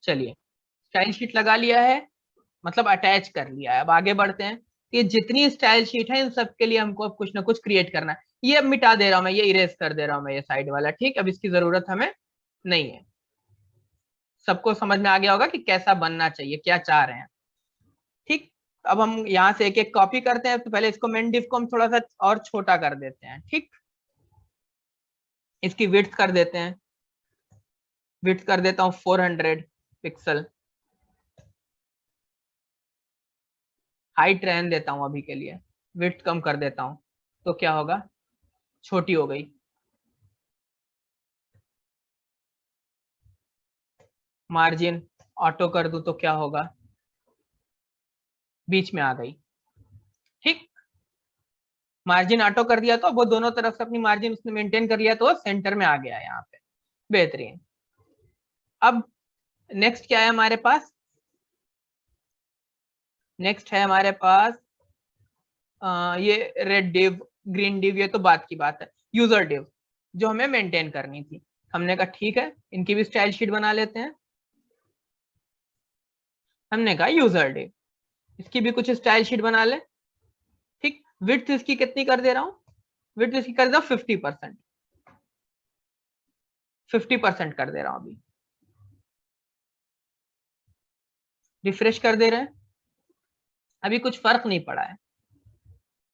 चलिए style sheet लगा लिया है, मतलब अटैच कर लिया है। अब आगे बढ़ते हैं। ये जितनी स्टाइल शीट है इन सब के लिए हमको अब कुछ ना कुछ क्रिएट करना है। ये अब मिटा दे रहा हूं मैं, ये इरेज कर दे रहा हूं मैं, ये साइड वाला। ठीक, अब इसकी जरूरत हमें नहीं है। सबको समझ में आ गया होगा कि कैसा बनना चाहिए, क्या चाह रहे हैं। ठीक, अब हम यहाँ से एक एक कॉपी करते हैं। तो पहले इसको मेन डिव को हम थोड़ा सा और छोटा कर देते हैं। ठीक, इसकी विड्थ कर देते हैं, विड्थ कर देता हूँ 400 पिक्सल। हाइट रहने देता हूँ अभी के लिए, विड्थ कम कर देता हूँ। तो क्या होगा, छोटी हो गई। मार्जिन ऑटो कर दूं तो क्या होगा, बीच में आ गई। ठीक, मार्जिन ऑटो कर दिया तो वो दोनों तरफ से अपनी मार्जिन उसने मेंटेन कर लिया, तो वो सेंटर में आ गया यहाँ पे। बेहतरीन। अब नेक्स्ट क्या है हमारे पास, नेक्स्ट है हमारे पास ये रेड डिव, ग्रीन डिव, ये तो बात की बात है। यूजर डिव जो हमें मेंटेन करनी थी, हमने कहा ठीक है इनकी भी स्टाइल शीट बना लेते हैं। हमने कहा यूजर डिव, इसकी भी कुछ स्टाइल शीट बना ले। ठीक, विड्थ इसकी कितनी कर दे रहा हूँ, विड्थ इसकी कर दे रहा हूँ 50%, 50% कर दे रहा हूँ अभी। रिफ्रेश कर दे रहे हैं, अभी कुछ फर्क नहीं पड़ा है।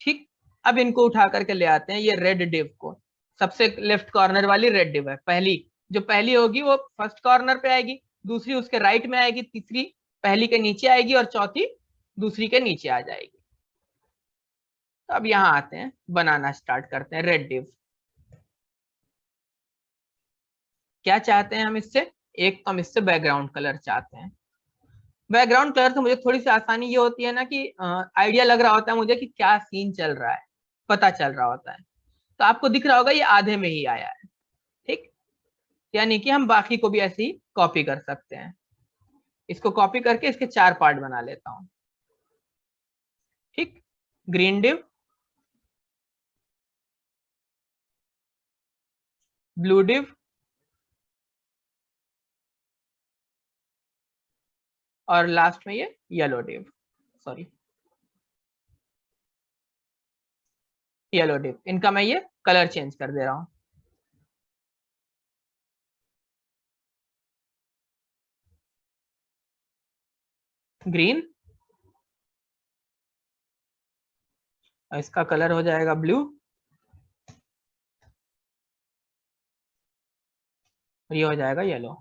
ठीक, अब इनको उठा करके ले आते हैं ये रेड डिव को। सबसे लेफ्ट कॉर्नर वाली रेड डिव है पहली, जो पहली होगी वो फर्स्ट कॉर्नर पे आएगी, दूसरी उसके राइट में आएगी, तीसरी पहली के नीचे आएगी और चौथी दूसरी के नीचे आ जाएगी। तो अब यहाँ आते हैं, बनाना स्टार्ट करते हैं रेड डिव। क्या चाहते हैं हम इससे, एक तो हम इससे बैकग्राउंड कलर चाहते हैं। बैकग्राउंड कलर से मुझे थोड़ी सी आसानी ये होती है ना कि आइडिया लग रहा होता है मुझे कि क्या सीन चल रहा है, पता चल रहा होता है। तो आपको दिख रहा होगा ये आधे में ही आया है। ठीक, यानी कि हम बाकी को भी ऐसे ही कॉपी कर सकते हैं। इसको कॉपी करके इसके 4 पार्ट बना लेता हूं। ठीक, ग्रीन डिव, ब्लू डिव, और लास्ट में ये yellow div, sorry yellow div. इनका मैं ये कलर चेंज कर दे रहा हूं। ग्रीन, और इसका कलर हो जाएगा ब्लू, और ये हो जाएगा येलो।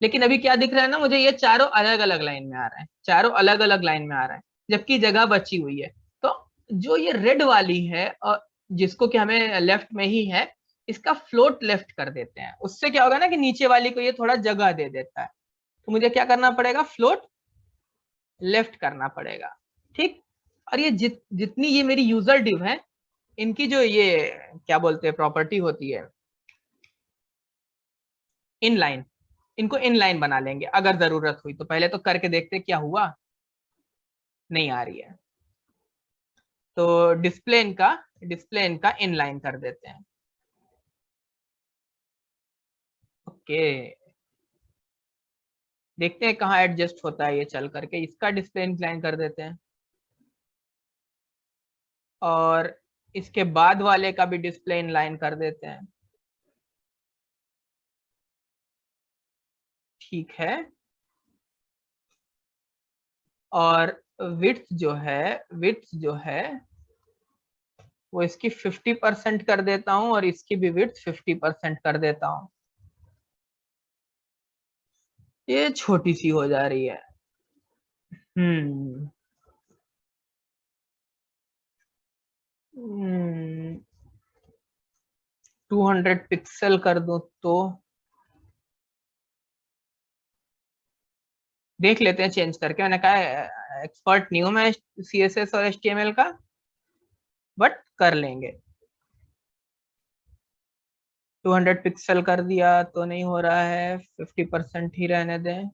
लेकिन अभी क्या दिख रहा है ना मुझे, ये चारों अलग अलग लाइन में आ रहा है, चारों अलग अलग लाइन में आ रहा है, जबकि जगह बची हुई है। तो जो ये रेड वाली है और जिसको कि हमें लेफ्ट में ही है, इसका फ्लोट लेफ्ट कर देते हैं। उससे क्या होगा ना कि नीचे वाली को ये थोड़ा जगह दे देता है। तो मुझे क्या करना पड़ेगा, फ्लोट लेफ्ट करना पड़ेगा। ठीक, और ये जितनी ये मेरी यूजर डिव है, इनकी जो ये क्या बोलते हैं प्रॉपर्टी होती है, इनलाइन, इनको इनलाइन बना लेंगे अगर जरूरत हुई तो। पहले तो करके देखते क्या हुआ, नहीं आ रही है तो डिस्प्ले इनका इनलाइन कर देते हैं। ओके, देखते हैं कहाँ एडजस्ट होता है ये, चल करके इसका डिस्प्ले इंक्लाइन कर देते हैं, और इसके बाद वाले का भी डिस्प्ले इनलाइन कर देते हैं। ठीक है, और विड्थ जो है वो इसकी 50% कर देता हूँ, और इसकी भी विड्थ 50% कर देता हूँ। ये छोटी सी हो जा रही है। हम्म 200 पिक्सल कर दूं तो देख लेते हैं चेंज करके। मैंने कहा एक्सपर्ट नहीं हूं मैं CSS और HTML का, बट कर लेंगे। 200 पिक्सल कर दिया तो नहीं हो रहा है, 50% ही रहने दें।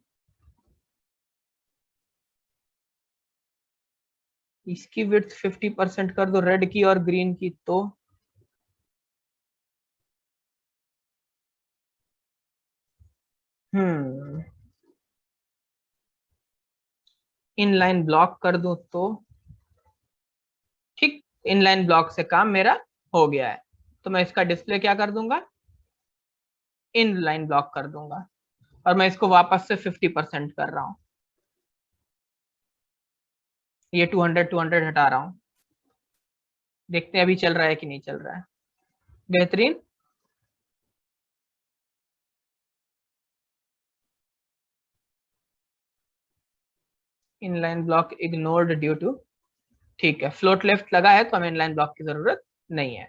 इसकी विड्थ 50% कर दो, रेड की और ग्रीन की, इनलाइन ब्लॉक कर दूं तो ठीक, इनलाइन ब्लॉक से काम मेरा हो गया है, तो मैं इसका डिस्प्ले क्या कर दूंगा, इनलाइन ब्लॉक कर दूंगा, और मैं इसको वापस से 50% कर रहा हूं, ये 200 हटा रहा हूं, देखते हैं अभी चल रहा है कि नहीं चल रहा है। बेहतरीन। Inline block ignored due to, ठीक है, फ्लोट लेफ्ट लगा है तो हमें इनलाइन ब्लॉक की जरूरत नहीं है।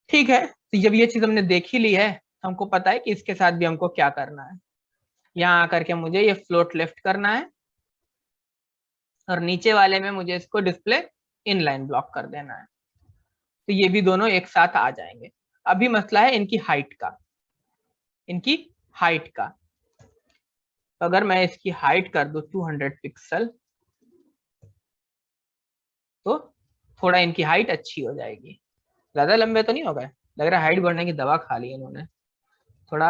ठीक है, तो जब ये चीज हमने देख ही ली है, हमको पता है कि इसके साथ भी हमको क्या करना है। यहाँ आकर के मुझे ये फ्लोट लेफ्ट करना है, और नीचे वाले में मुझे इसको डिस्प्ले इनलाइन ब्लॉक कर देना है, तो ये भी दोनों एक साथ आ जाएंगे। अभी मसला है इनकी हाइट का, इनकी हाइट का, तो अगर मैं इसकी हाइट कर दूं 200 पिक्सल, तो थोड़ा इनकी हाइट अच्छी हो जाएगी। ज्यादा लंबे तो नहीं हो गए, लग रहा है हाइट बढ़ने की दवा खा ली इन्होंने थोड़ा,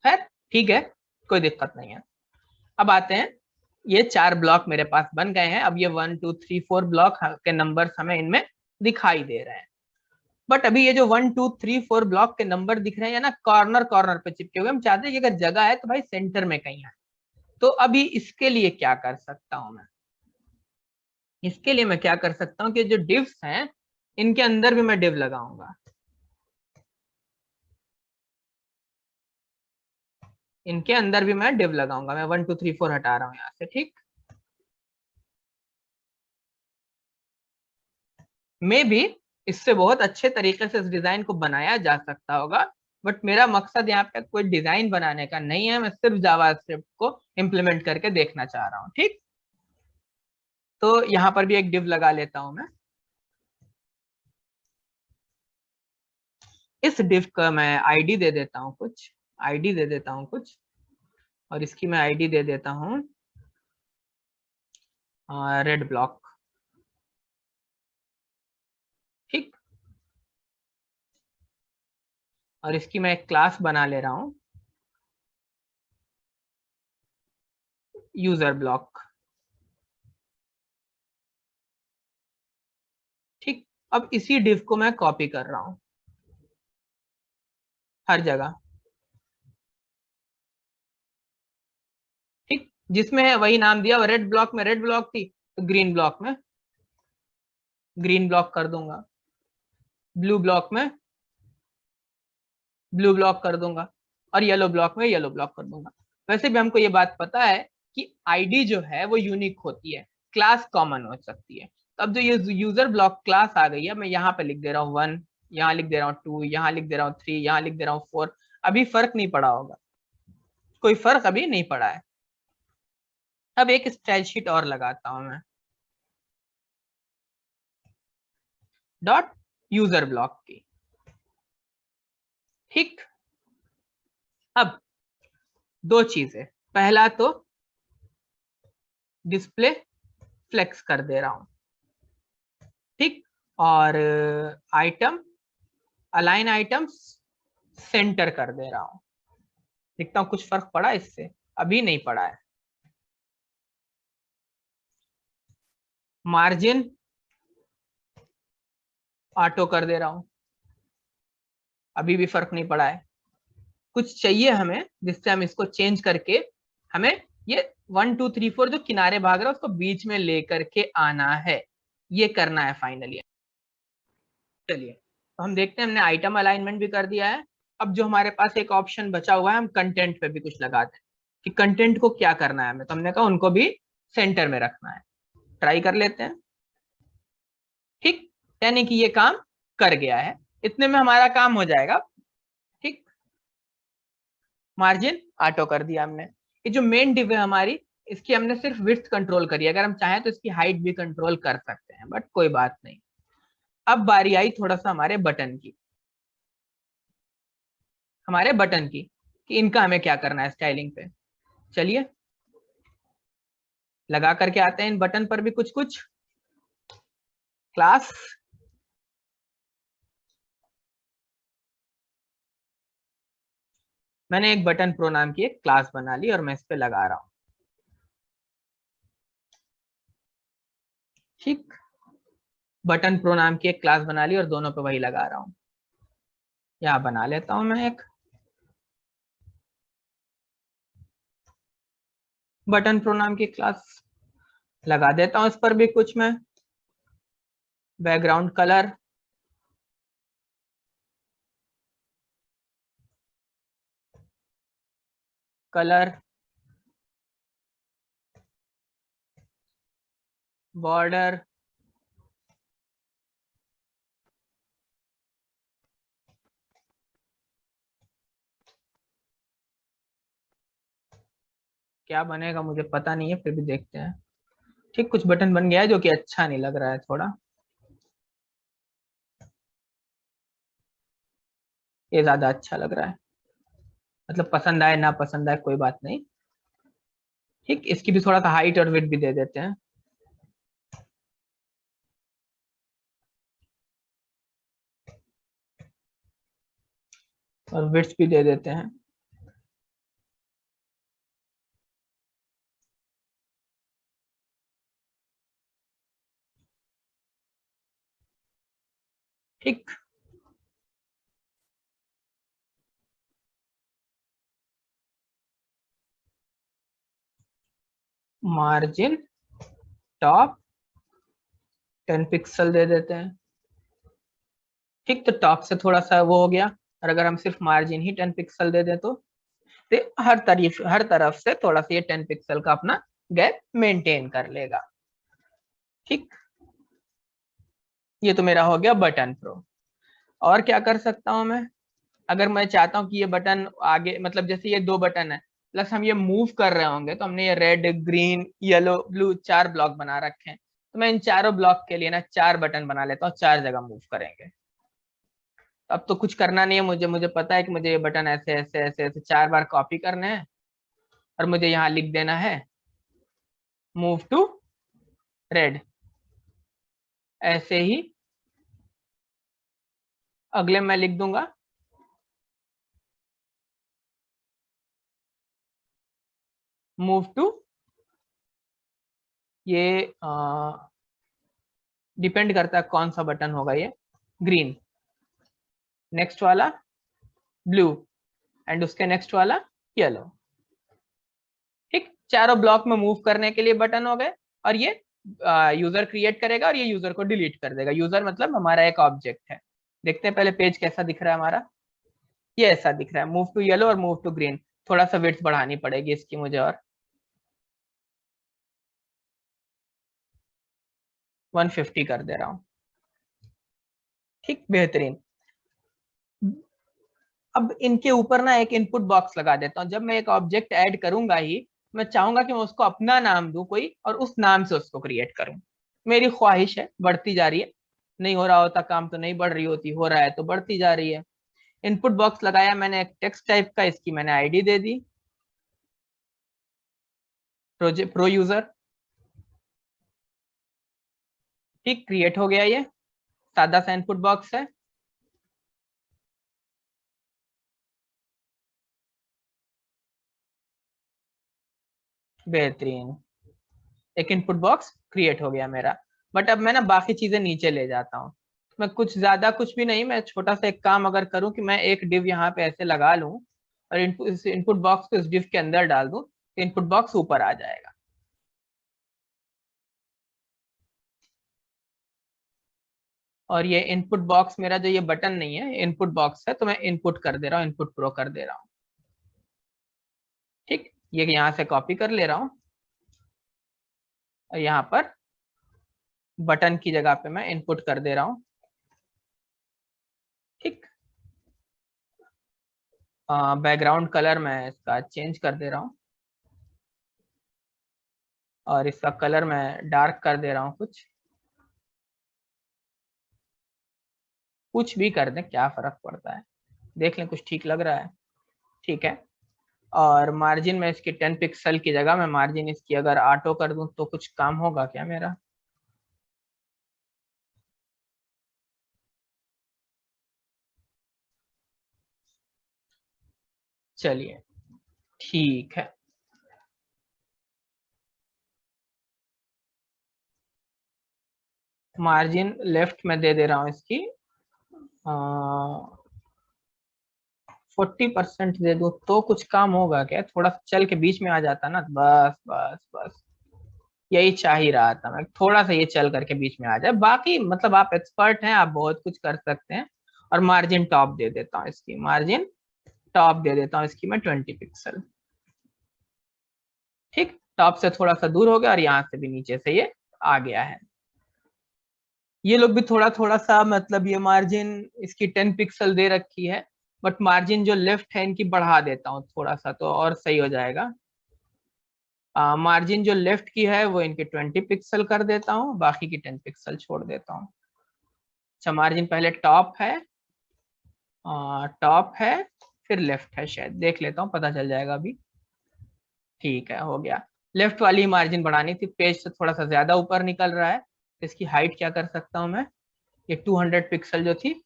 है ठीक है, कोई दिक्कत नहीं है। अब आते हैं, ये 4 ब्लॉक मेरे पास बन गए हैं, अब ये 1 2 3 4 ब्लॉक के नंबर हमें इनमें दिखाई दे रहे हैं। बट अभी ये जो 1 2 3 4 ब्लॉक के नंबर दिख रहे हैं ना, कॉर्नर कॉर्नर पे चिपके हुए, हम चाहते हैं कि अगर जगह है तो भाई सेंटर में कहीं है। तो अभी इसके लिए क्या कर सकता हूं मैं, इसके लिए मैं क्या कर सकता हूँ कि जो डिव्स हैं इनके अंदर भी मैं डिव लगाऊंगा, इनके अंदर भी मैं डिव लगाऊंगा। मैं 1 2 3 4 हटा रहा हूँ यहाँ से, ठीक। मे भी इससे बहुत अच्छे तरीके से इस डिजाइन को बनाया जा सकता होगा, बट मेरा मकसद यहाँ पे कोई डिजाइन बनाने का नहीं है, मैं सिर्फ जावास्क्रिप्ट को इम्प्लीमेंट करके देखना चाह रहा हूँ, ठीक। तो यहाँ पर भी एक डिव लगा लेता हूं मैं। इस डिव का मैं आईडी दे देता हूँ कुछ, आईडी दे देता हूँ कुछ, और इसकी मैं आईडी दे देता हूँ रेड ब्लॉक, ठीक। और इसकी मैं एक क्लास बना ले रहा हूँ यूजर ब्लॉक, ठीक। अब इसी डिव को मैं कॉपी कर रहा हूँ हर जगह, ठीक। जिसमें है वही नाम दिया, रेड ब्लॉक में रेड ब्लॉक थी तो ग्रीन ब्लॉक में ग्रीन ब्लॉक कर दूंगा, ब्लू ब्लॉक में ब्लू ब्लॉक कर दूंगा, और येलो ब्लॉक में येलो ब्लॉक कर दूंगा। वैसे भी हमको ये बात पता है कि आईडी जो है वो यूनिक होती है, क्लास कॉमन हो सकती है। तो अब जो ये यूजर ब्लॉक क्लास आ गई है, मैं यहाँ पे लिख दे रहा हूँ 1, यहाँ लिख दे रहा हूँ 2, यहाँ लिख दे रहा हूँ 3, यहाँ लिख दे रहा हूँ 4। अभी फर्क नहीं पड़ा होगा, कोई फर्क अभी नहीं पड़ा है। अब एक स्टाइल शीट और लगाता हूं मैं, डॉट यूजर ब्लॉक की, ठीक। अब दो चीजें, पहला तो डिस्प्ले फ्लेक्स कर दे रहा हूं, ठीक। और आइटम अलाइन आइटम्स सेंटर कर दे रहा हूं, देखता हूं कुछ फर्क पड़ा इससे, अभी नहीं पड़ा है। मार्जिन ऑटो कर दे रहा हूं, अभी भी फर्क नहीं पड़ा है। कुछ चाहिए हमें जिससे हम इसको चेंज करके हमें ये 1 2 3 4 जो किनारे भाग रहा है उसको बीच में लेकर के आना है, ये करना है फाइनली। चलिए, तो हम देखते हैं, हमने आइटम अलाइनमेंट भी कर दिया है। अब जो हमारे पास एक ऑप्शन बचा हुआ है, हम कंटेंट पे भी कुछ लगाते हैं कि कंटेंट को क्या करना है हमें, तो हमने कहा उनको भी सेंटर में रखना है। ट्राई कर लेते हैं, ठीक। यानी कि ये काम कर गया है, इतने में हमारा काम हो जाएगा, ठीक। मार्जिन ऑटो कर दिया हमने। ये जो मेन डिव है हमारी, इसकी हमने सिर्फ विड्थ कंट्रोल करी है, अगर हम चाहें तो इसकी हाइट भी कंट्रोल कर सकते हैं, बट कोई बात नहीं। अब बारी आई थोड़ा सा हमारे बटन की, हमारे बटन की, कि इनका हमें क्या करना है स्टाइलिंग पे। चलिए लगा करके आते हैं इन बटन पर भी कुछ कुछ। क्लास मैंने एक बटन प्रो नाम की एक क्लास बना ली और मैं इस पे लगा रहा हूँ। ठीक, बटन प्रो नाम की एक क्लास बना ली और दोनों पे वही लगा रहा हूँ। यहाँ बना लेता हूँ मैं एक बटन प्रो नाम की क्लास, लगा देता हूँ इस पर भी कुछ मैं बैकग्राउंड कलर, कलर, बॉर्डर, क्या बनेगा मुझे पता नहीं है, फिर भी देखते हैं। ठीक, कुछ बटन बन गया है जो कि अच्छा नहीं लग रहा है थोड़ा, ये ज्यादा अच्छा लग रहा है। मतलब पसंद आए ना पसंद आए कोई बात नहीं। ठीक, इसकी भी थोड़ा सा हाइट और विड्थ भी दे देते हैं। और विड्थ भी दे देते हैं। ठीक, मार्जिन टॉप 10 पिक्सल दे देते हैं। ठीक, तो टॉप से थोड़ा सा वो हो गया, और अगर हम सिर्फ मार्जिन ही 10 पिक्सल दे दें तो हर तरफ से थोड़ा सा ये 10 पिक्सल का अपना गैप मेंटेन कर लेगा। ठीक, ये तो मेरा हो गया बटन प्रो। और क्या कर सकता हूं मैं, अगर मैं चाहता हूँ कि ये बटन आगे, मतलब जैसे ये दो बटन है प्लस हम ये मूव कर रहे होंगे, तो हमने ये red green yellow blue 4 block बना रखे हैं, तो मैं इन चारों ब्लॉक के लिए ना 4 बटन बना लेता हूँ, 4 जगह मूव करेंगे। अब तो कुछ करना नहीं है मुझे, मुझे पता है कि मुझे ये बटन ऐसे ऐसे ऐसे ऐसे 4 बार कॉपी करने हैं, और मुझे यहाँ लिख देना है मूव टू रेड। ऐसे ही अगले मैं लिख दूंगा मूव टू, ये डिपेंड करता है कौन सा बटन होगा, ये ग्रीन, नेक्स्ट वाला ब्लू, एंड उसके नेक्स्ट वाला येलो। ठीक, चारों ब्लॉक में मूव करने के लिए बटन हो गए, और ये यूजर क्रिएट करेगा और ये यूजर को डिलीट कर देगा। यूजर मतलब हमारा एक ऑब्जेक्ट है। देखते हैं पहले पेज कैसा दिख रहा है हमारा। ये ऐसा दिख रहा है, मूव टू येलो और मूव टू ग्रीन। थोड़ा सा विड्थ बढ़ानी पड़ेगी इसकी मुझे, और 150 कर दे रहा हूँ। ठीक, बेहतरीन। अब इनके ऊपर ना एक इनपुट बॉक्स लगा देता हूँ। जब मैं एक ऑब्जेक्ट ऐड करूंगा ही, मैं चाहूंगा कि मैं उसको अपना नाम दूं कोई, और उस नाम से उसको क्रिएट करूं। मेरी ख्वाहिश है, बढ़ती जा रही है। नहीं हो रहा होता काम तो नहीं बढ़ रही होती, हो रहा है तो बढ़ती जा रही है। इनपुट बॉक्स लगाया मैंने एक टेक्स्ट टाइप का, इसकी मैंने ID they the project pro user. ठीक, क्रिएट हो गया ये, सादा सा इनपुट बॉक्स है। बेहतरीन, एक इनपुट बॉक्स क्रिएट हो गया मेरा। बट अब मैं ना बाकी चीजें नीचे ले जाता हूँ। मैं कुछ ज्यादा कुछ भी नहीं, मैं छोटा सा एक काम अगर करूँ कि मैं एक डिव यहाँ पे ऐसे लगा लूँ, और इनपुट बॉक्स को इस डिव के अंदर डाल दूँ, तो इनपुट बॉक्स ऊपर आ जाएगा। और ये इनपुट बॉक्स मेरा जो ये बटन नहीं है, इनपुट बॉक्स है, तो मैं इनपुट कर दे रहा हूँ, इनपुट प्रो कर दे रहा हूँ। ठीक, ये यहाँ से कॉपी कर ले रहा हूँ, और यहाँ पर बटन की जगह पे मैं इनपुट कर दे रहा हूँ। ठीक, बैकग्राउंड कलर मैं इसका चेंज कर दे रहा हूँ, और इसका कलर मैं डार्क कर दे रहा हूँ कुछ। कुछ भी कर दें, क्या फर्क पड़ता है, देख लें कुछ ठीक लग रहा है। ठीक है, और मार्जिन में इसकी 10 पिक्सल की जगह मैं मार्जिन इसकी अगर ऑटो कर दूं तो कुछ काम होगा क्या मेरा? चलिए ठीक है। मार्जिन लेफ्ट में दे दे रहा हूं इसकी 40% दे दूं तो कुछ काम होगा क्या? थोड़ा चल के बीच में आ जाता ना, बस बस बस यही चाह ही रहा था मैं, थोड़ा सा ये चल करके बीच में आ जाए। बाकी मतलब आप एक्सपर्ट हैं, आप बहुत कुछ कर सकते हैं। और मार्जिन टॉप दे देता हूँ इसकी, मार्जिन टॉप दे देता हूँ इसकी मैं 20 पिक्सल। ठीक, टॉप से थोड़ा सा दूर हो गया और यहाँ से भी नीचे से ये आ गया है। ये लोग भी थोड़ा थोड़ा सा मतलब ये मार्जिन इसकी 10 पिक्सल दे रखी है, बट मार्जिन जो लेफ्ट है इनकी बढ़ा देता हूँ थोड़ा सा तो और सही हो जाएगा। मार्जिन जो लेफ्ट की है वो इनके 20 पिक्सल कर देता हूँ, बाकी की 10 पिक्सल छोड़ देता हूँ। अच्छा, मार्जिन पहले टॉप है, टॉप है फिर लेफ्ट है, शायद देख लेता हूँ पता चल जाएगा अभी। ठीक है, हो गया। लेफ्ट वाली मार्जिन बढ़ानी थी, पेज से थोड़ा सा ज्यादा ऊपर निकल रहा है, तो इसकी हाइट क्या कर सकता हूँ मैं, ये 200 पिक्सल जो थी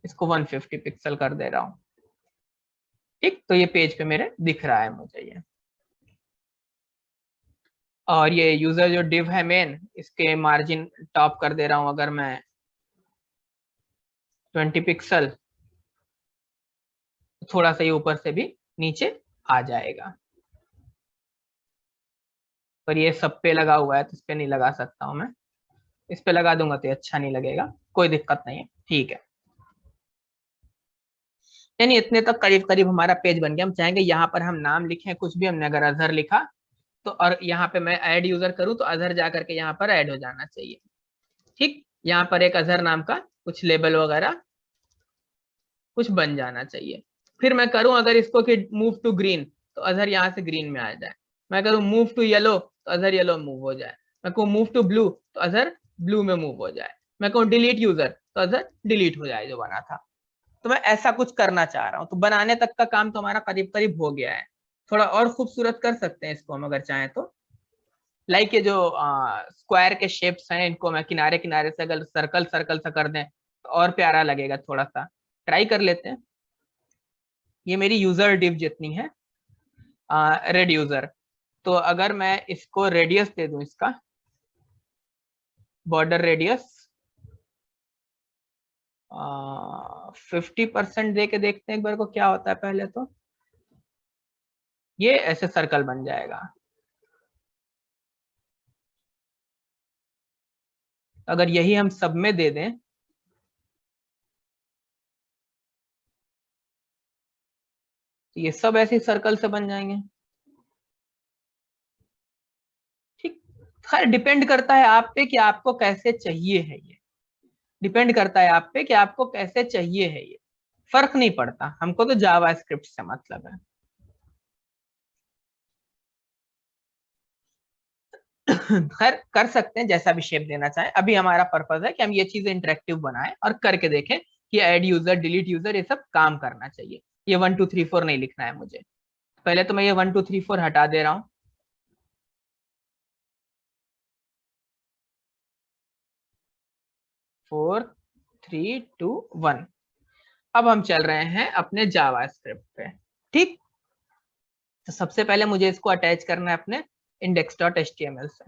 इसको 150 पिक्सल कर दे रहा हूँ। ठीक, तो ये पेज पे मेरे दिख रहा है मुझे ये। और ये यूजर जो डिव है मेन, इसके मार्जिन टॉप कर दे रहा हूँ अगर मैं 20 पिक्सल, थोड़ा सा ये ऊपर से भी नीचे आ जाएगा। पर ये सब पे लगा हुआ है तो इस पे नहीं लगा सकता हूँ मैं, इस पे लगा दूंगा तो ये अच्छा नहीं लगेगा, कोई दिक्कत नहीं है। ठीक है, यानी इतने तक करीब करीब हमारा पेज बन गया। हम चाहेंगे यहाँ पर हम नाम लिखें कुछ भी, हमने अगर अजहर लिखा तो, और यहाँ पे मैं ऐड यूजर करूँ तो अजहर जा करके यहाँ पर ऐड हो जाना चाहिए। ठीक, यहाँ पर एक अजहर नाम का कुछ लेबल वगैरह कुछ बन जाना चाहिए। फिर मैं करूं अगर इसको कि मूव टू ग्रीन तो अजहर यहाँ से ग्रीन में आ जाए, मैं करूं मूव टू येलो तो अजहर येलो मूव हो जाए, मैं कहूँ मूव टू ब्लू तो अजहर ब्लू में मूव हो जाए, मैं कहूँ डिलीट यूजर तो अजहर डिलीट हो जाए जो बना था। तो मैं ऐसा कुछ करना चाह रहा हूँ, तो बनाने तक का काम तो हमारा करीब करीब हो गया है। थोड़ा और खूबसूरत कर सकते हैं इसको हम अगर चाहें तो। लाइक ये जो स्क्वायर के शेप्स हैं इनको मैं किनारे किनारे से अगर सर्कल सर्कल सा कर दें तो और प्यारा लगेगा, थोड़ा सा ट्राई कर लेते हैं। ये मेरी यूजर डिव जितनी है रेड यूजर, तो अगर मैं इसको रेडियस दे दूं, इसका बॉर्डर रेडियस 50% दे के देखते हैं एक बार को क्या होता है। पहले तो ये ऐसे सर्कल बन जाएगा। अगर यही हम सब में दे दें तो ये सब ऐसे सर्कल से बन जाएंगे। ठीक, खैर डिपेंड करता है आप पे कि आपको कैसे चाहिए है, ये डिपेंड करता है आप पे कि आपको कैसे चाहिए है ये, फर्क नहीं पड़ता, हमको तो जावा स्क्रिप्ट से मतलब है। खैर कर सकते हैं जैसा भी शेप देना चाहें, अभी हमारा पर्पज है कि हम ये चीजें इंटरेक्टिव बनाएं और करके देखें कि ऐड यूजर डिलीट यूजर ये सब काम करना चाहिए। ये 1 2 3 4 नहीं लिखना है मुझे, पहले तो मैं ये 1 2 3 4 हटा दे रहा हूँ। 4 3 2 1। अब हम चल रहे हैं अपने जावा स्क्रिप्ट पे। ठीक, तो सबसे पहले मुझे इसको अटैच करना है अपने index.html से।